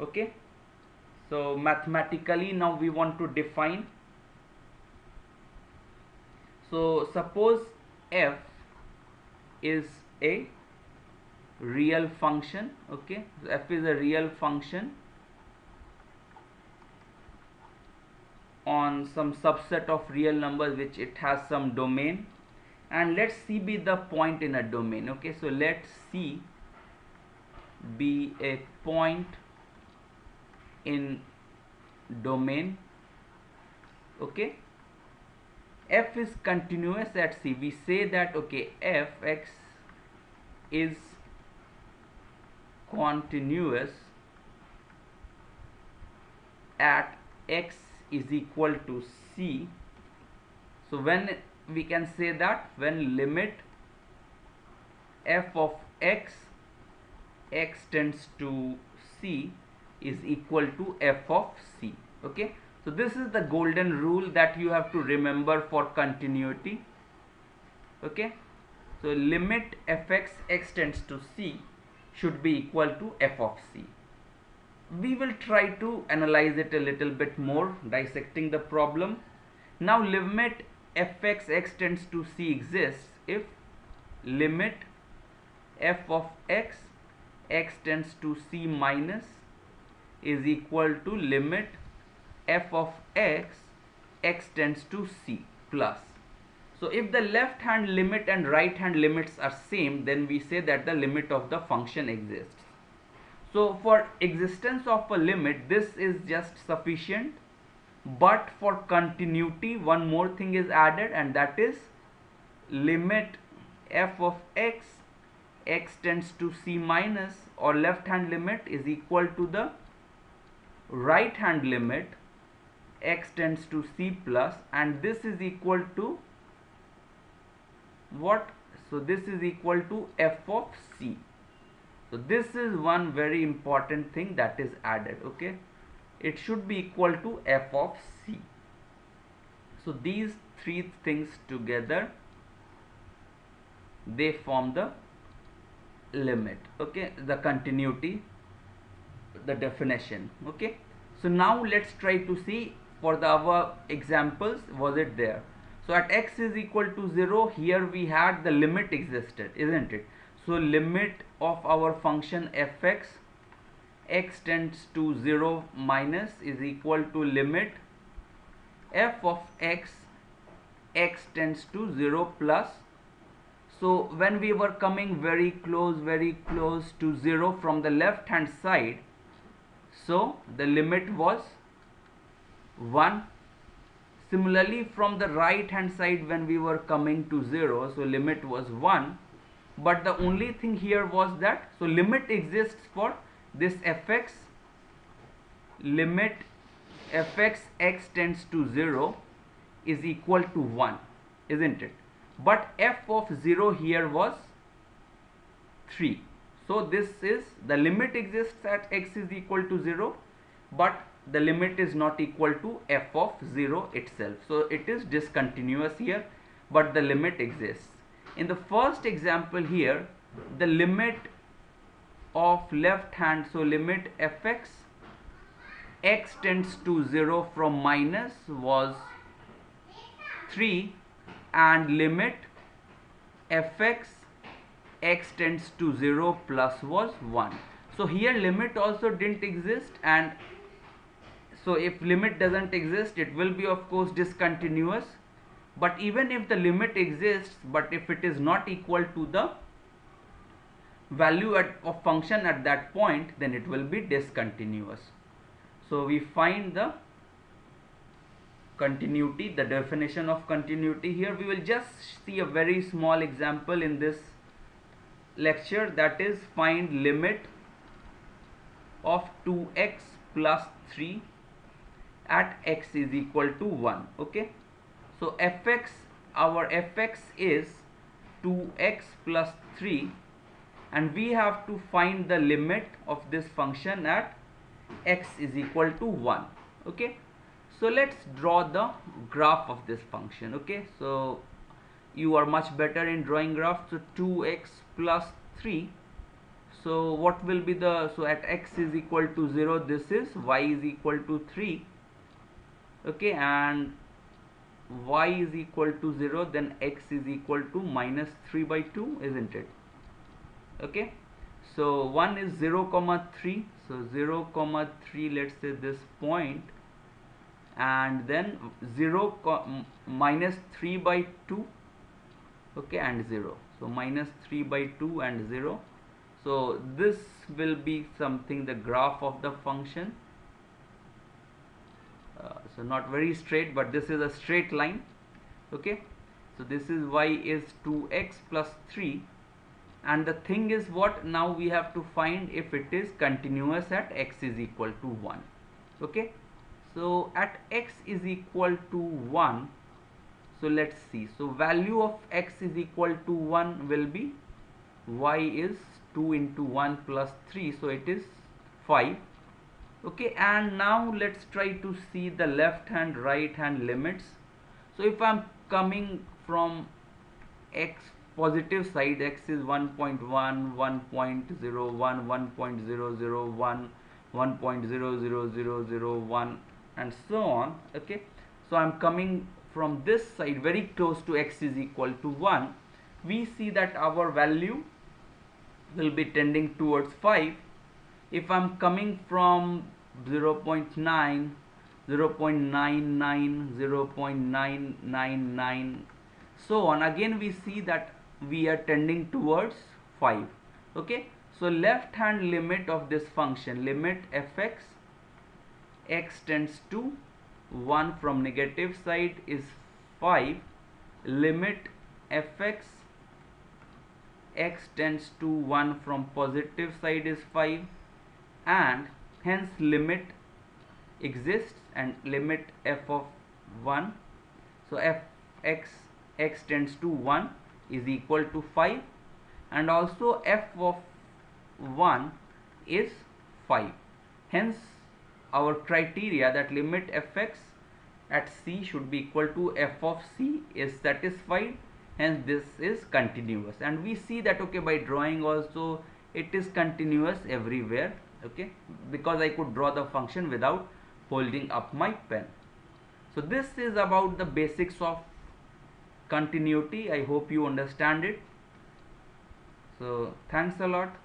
Okay, so mathematically now we want to define. So suppose f is a real function. Okay, so f is a real function on some subset of real numbers which it has some domain, and let C be the point in a domain. Okay, so let C be a point in domain. Okay, f is continuous at C. We say that okay, fx is continuous at x is equal to C. So when we can say that when limit f of x tends to C is equal to f of C. Okay, so this is the golden rule that you have to remember for continuity. Okay, so limit fx x tends to C should be equal to f of C. We will try to analyze it a little bit more, dissecting the problem. Now limit fx x tends to C exists if limit f of x tends to C minus is equal to limit f of x tends to C plus. So if the left hand limit and right hand limits are same, then we say that the limit of the function exists. So for existence of a limit, this is just sufficient, but for continuity one more thing is added, and that is limit f of x tends to C minus, or left hand limit, is equal to the right hand limit x tends to C plus, and this is equal to what? So this is equal to f of C. So this is one very important thing that is added. Okay, it should be equal to f of C. So these three things together, they form the limit. Okay, the continuity, the definition. Okay, so now let's try to see for the our examples, was it there? So at x is equal to 0, here we had the limit existed, isn't it? So limit of our function fx x tends to 0 minus is equal to limit f of x tends to 0 plus. So when we were coming very close to 0 from the left hand side, so the limit was 1. Similarly from the right hand side when we were coming to 0, so limit was 1. But the only thing here was that, so limit exists for this fx, limit fx x tends to 0 is equal to 1, isn't it? But f of 0 here was 3. So this is, the limit exists at x is equal to 0, but the limit is not equal to f of 0 itself. So it is discontinuous here, but the limit exists. In the first example here, the limit of left hand, so limit fx x tends to 0 from minus was 3, and limit fx x tends to 0 plus was 1. So here limit also didn't exist, and so if limit doesn't exist, it will be of course discontinuous. But even if the limit exists, but if it is not equal to the value of function at that point, then it will be discontinuous. So we find the continuity, the definition of continuity here. We will just see a very small example in this lecture, that is find limit of 2x plus 3 at x is equal to 1. Okay, so fx, our fx is 2x plus 3, and we have to find the limit of this function at x is equal to 1. Okay, so let's draw the graph of this function. Okay, so you are much better in drawing graphs. So 2x plus 3, So what will be the, so at x is equal to 0 this is, y is equal to 3, okay, and y is equal to 0, then x is equal to minus 3 by 2, isn't it? Okay, so 1 is 0 comma 3, so 0 comma 3, let's say this point, and then 0 minus 3 by 2, okay, and 0, so minus 3 by 2 and 0. So this will be something, the graph of the function. So not very straight, but this is a straight line, okay. So this is y is 2x plus 3, and the thing is what, now we have to find if it is continuous at x is equal to 1, okay. So at x is equal to 1, so let's see, so value of x is equal to 1 will be, y is 2 into 1 plus 3, so it is 5, okay. And now let's try to see the left hand right hand limits. So if I'm coming from x positive side, x is 1.1, 1.01, 1.001, 1.00001 and so on, okay. So I'm coming from this side very close to x is equal to 1, we see that our value will be tending towards 5. If I'm coming from 0.9, 0.99, 0.999, so on, again we see that we are tending towards 5, okay. So left hand limit of this function, limit fx, x tends to 1 from negative side is 5, limit fx, x tends to 1 from positive side is 5, and hence limit exists, and limit f of 1, so fx, x tends to 1 is equal to 5, and also f of 1 is 5, hence our criteria that limit fx at c should be equal to f of c is satisfied, hence this is continuous. And we see that, okay, by drawing also it is continuous everywhere, okay, because I could draw the function without holding up my pen. So this is about the basics of continuity. I hope you understand it. So thanks a lot.